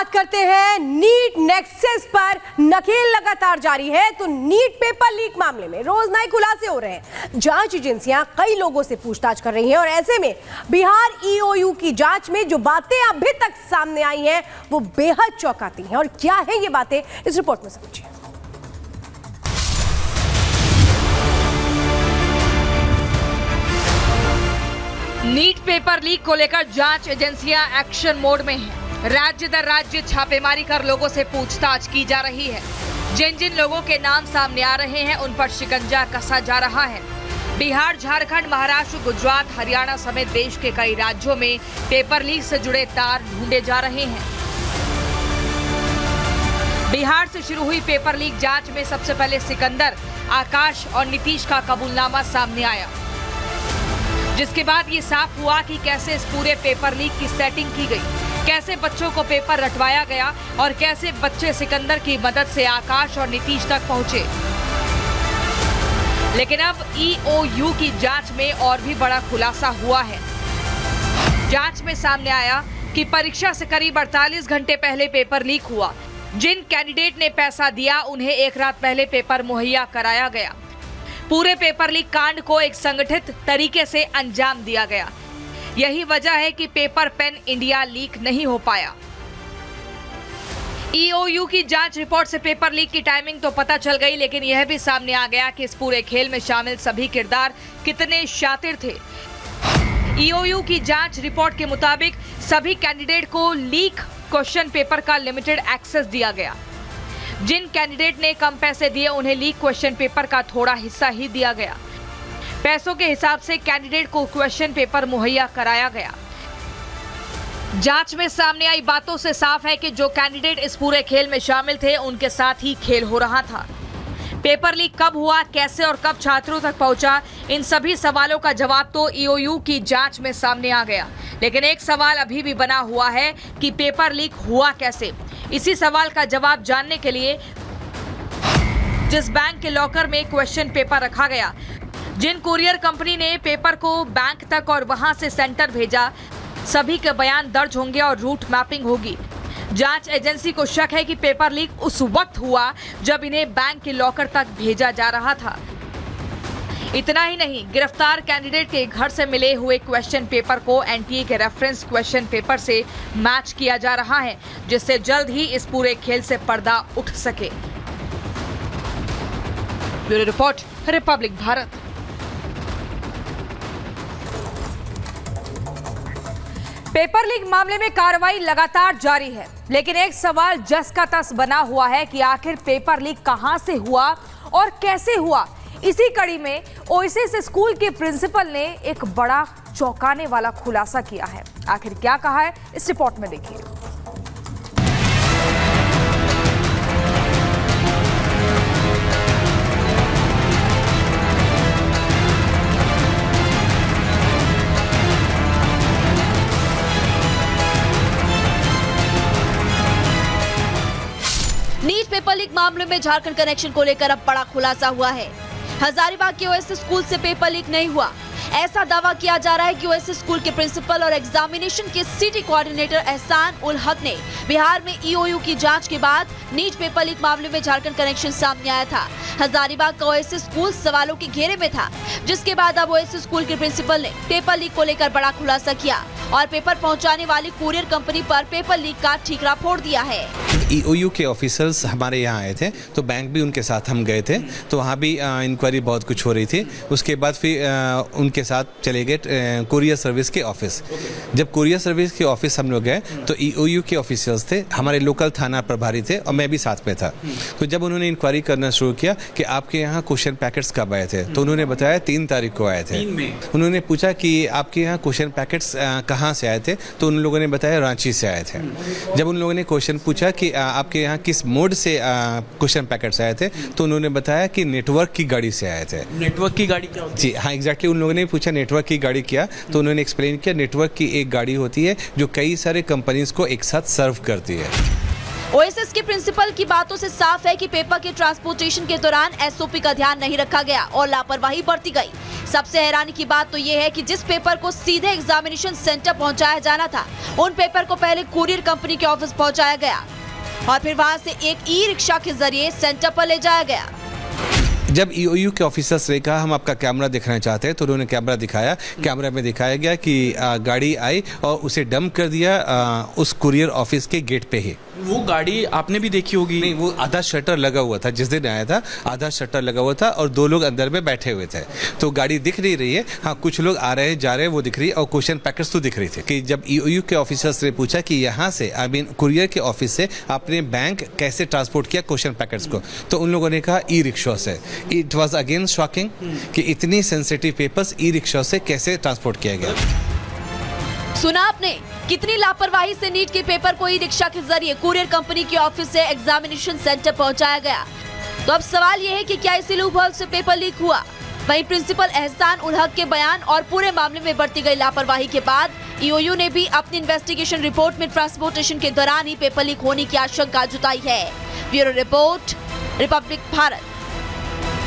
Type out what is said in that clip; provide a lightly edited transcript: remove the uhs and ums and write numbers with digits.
बात करते हैं नीट नेक्सस पर। नकेल लगातार जारी है तो नीट पेपर लीक मामले में रोज नए खुलासे हो रहे हैं। जांच एजेंसियां कई लोगों से पूछताछ कर रही हैं और ऐसे में बिहार ईओयू की जांच में जो बातें अभी तक सामने आई हैं वो बेहद चौंकाती हैं। और क्या है ये बातें, इस रिपोर्ट में समझिए। नीट पेपर लीक को लेकर जांच एजेंसियां एक्शन मोड में हैं। राज्य दर राज्य छापेमारी कर लोगों से पूछताछ की जा रही है। जिन जिन लोगों के नाम सामने आ रहे हैं उन पर शिकंजा कसा जा रहा है। बिहार, झारखंड, महाराष्ट्र, गुजरात, हरियाणा समेत देश के कई राज्यों में पेपर लीक से जुड़े तार ढूंढे जा रहे हैं। बिहार से शुरू हुई पेपर लीक जांच में सबसे पहले सिकंदर, आकाश और नीतीश का कबूलनामा सामने आया, जिसके बाद ये साफ हुआ कि कैसे इस पूरे पेपर लीक की सेटिंग की गई, कैसे बच्चों को पेपर रटवाया गया और कैसे बच्चे सिकंदर की मदद से आकाश और नीतीश तक पहुंचे। लेकिन अब ईओयू की जांच में और भी बड़ा खुलासा हुआ है। जांच में सामने आया कि परीक्षा से करीब 48 घंटे पहले पेपर लीक हुआ। जिन कैंडिडेट ने पैसा दिया उन्हें एक रात पहले पेपर मुहैया कराया गया। पूरे पेपर लीक कांड को एक संगठित तरीके से अंजाम दिया गया। यही वजह है कि पेपर पेन इंडिया लीक नहीं हो पाया। ईओयू की जांच रिपोर्ट से पेपर लीक की टाइमिंग तो पता चल गई, लेकिन यह भी सामने आ गया कि इस पूरे खेल में शामिल सभी किरदार कितने शातिर थे। ईओयू की जांच रिपोर्ट के मुताबिक सभी कैंडिडेट को लीक क्वेश्चन पेपर का लिमिटेड एक्सेस दिया गया। जिन कैंडिडेट ने कम पैसे दिए उन्हें लीक क्वेश्चन पेपर का थोड़ा हिस्सा ही दिया गया। पैसों के हिसाब से कैंडिडेट को क्वेश्चन पेपर मुहैया कराया गया। जांच में सामने आई बातों से साफ है कि जो कैंडिडेट इस पूरे खेल में शामिल थे उनके साथ ही खेल हो रहा था। पेपर लीक कब हुआ, कैसे और कब छात्रों तक पहुंचा, इन सभी सवालों का जवाब तो ईओयू की जांच में सामने आ गया। लेकिन एक सवाल अभी भी बना हुआ है कि पेपर लीक हुआ कैसे। इसी सवाल का जवाब जानने के लिए जिस बैंक के लॉकर में क्वेश्चन पेपर रखा गया, जिन कुरियर कंपनी ने पेपर को बैंक तक और वहां से सेंटर भेजा, सभी के बयान दर्ज होंगे और रूट मैपिंग होगी। जांच एजेंसी को शक है कि पेपर लीक उस वक्त हुआ जब इन्हें बैंक के लॉकर तक भेजा जा रहा था। इतना ही नहीं, गिरफ्तार कैंडिडेट के घर से मिले हुए क्वेश्चन पेपर को एनटीए के रेफरेंस क्वेश्चन पेपर से मैच किया जा रहा है, जिससे जल्द ही इस पूरे खेल से पर्दा उठ सके। Bureau report, Republic Bharat. Paper leak मामले में कार्रवाई लगातार जारी है, लेकिन एक सवाल जस का तस बना हुआ है कि आखिर पेपर लीक कहां से हुआ और कैसे हुआ। इसी कड़ी में ओएसिस स्कूल के प्रिंसिपल ने एक बड़ा चौंकाने वाला खुलासा किया है। आखिर क्या कहा है, इस रिपोर्ट में देखिए। नीट पेपर लीक मामले में झारखंड कनेक्शन को लेकर अब बड़ा खुलासा हुआ है। हजारीबाग के ओएसिस स्कूल से पेपर लीक नहीं हुआ, ऐसा दावा किया जा रहा है कि ओएसिस स्कूल के प्रिंसिपल और एग्जामिनेशन के सिटी कोऑर्डिनेटर एहसान उल हक ने बिहार में ईओयू की जांच के बाद नीट पेपर लीक मामले में झारखंड कनेक्शन सामने आया था। हजारीबाग का ओएसिस स्कूल सवालों के घेरे में था, जिसके बाद अब ओएसिस स्कूल के प्रिंसिपल ने पेपर लीक को लेकर बड़ा खुलासा किया और पेपर पहुंचाने वाली कुरियर कंपनी पर पेपर लीक का ठीकरा फोड़ दिया है। ईओयू के ऑफिसर्स हमारे यहाँ आए थे, तो बैंक भी उनके साथ हम गए थे, तो वहाँ भी इंक्वायरी बहुत कुछ हो रही थी। उसके बाद फिर उनके साथ चले गए कुरियर सर्विस के ऑफिस। जब कुरियर सर्विस के ऑफिस हम लोग गए तो ईओयू के ऑफिसर्स थे, हमारे लोकल थाना प्रभारी थे और मैं भी साथ में था। तो जब उन्होंने इंक्वायरी करना शुरू किया कि आपके यहाँ क्वेश्चन पैकेट्स कब आए थे, तो उन्होंने बताया 3 तारीख को आए थे। उन्होंने पूछा कि आपके यहाँ क्वेश्चन पैकेट्स कहाँ से आए थे, तो उन लोगों ने बताया रांची से आए थे। जब उन लोगों ने क्वेश्चन पूछा कि आपके यहाँ किस मोड से क्वेश्चन पैकेट्स आए थे, तो उन्होंने बताया कि नेटवर्क की गाड़ी से आए थे। नेटवर्क की गाड़ी क्या होती है? जी हाँ, एग्जैक्टली। उन लोगों ने पूछा नेटवर्क की गाड़ी क्या, तो उन्होंने एक्सप्लेन किया नेटवर्क की एक गाड़ी होती है जो कई सारे कंपनीज को एक साथ सर्व करती है। ओएसिस के प्रिंसिपल की बातों से साफ है कि पेपर के ट्रांसपोर्टेशन के दौरान एसओपी का ध्यान नहीं रखा गया और लापरवाही बरती गई। सबसे हैरानी की बात तो ये है कि जिस पेपर को सीधे एग्जामिनेशन सेंटर पहुंचाया जाना था, उन पेपर को पहले कुरियर कंपनी के ऑफिस पहुंचाया गया और फिर वहां से एक ई रिक्शा के जरिए सेंटर पर ले जाया गया। जब ईओयू के ऑफिसर्स ने कहा हम आपका कैमरा दिखाना चाहते हैं, तो उन्होंने कैमरा दिखाया। कैमरा में दिखाया गया कि गाड़ी आई और उसे डंप कर दिया उस कुरियर ऑफिस के गेट पे ही। वो गाड़ी आपने भी देखी होगी? नहीं, वो आधा शटर लगा हुआ था। जिस दिन आया था आधा शटर लगा हुआ था और 2 लोग अंदर में बैठे हुए थे, तो गाड़ी दिख नहीं रही है। हाँ, कुछ लोग आ रहे हैं जा रहे हैं वो दिख रही है और क्वेश्चन पैकेट्स तो दिख रही थी। कि जब ईओयू के ऑफिसर्स ने पूछा कि यहाँ से कुरियर के ऑफिस से आपने बैंक कैसे ट्रांसपोर्ट किया क्वेश्चन पैकेट्स को, तो उन लोगों ने कहा ई रिक्शा से। इट वॉज अगेन शॉकिंग कि इतनी सेंसिटिव पेपर्स ई रिक्शा से कैसे ट्रांसपोर्ट किया गया। सुना आपने, कितनी लापरवाही से नीट के पेपर को ई रिक्शा के जरिए कुरियर कंपनी के ऑफिस से एग्जामिनेशन सेंटर पहुंचाया गया। तो अब सवाल यह है कि क्या इसी लूपहोल से पेपर लीक हुआ? वहीं प्रिंसिपल एहसान उल हक के बयान और पूरे मामले में बरती गई लापरवाही के बाद ईओयू ने भी अपनी इन्वेस्टिगेशन रिपोर्ट में ट्रांसपोर्टेशन के दौरान ही पेपर लीक होने की आशंका जताई है। Bureau report, Republic Bharat.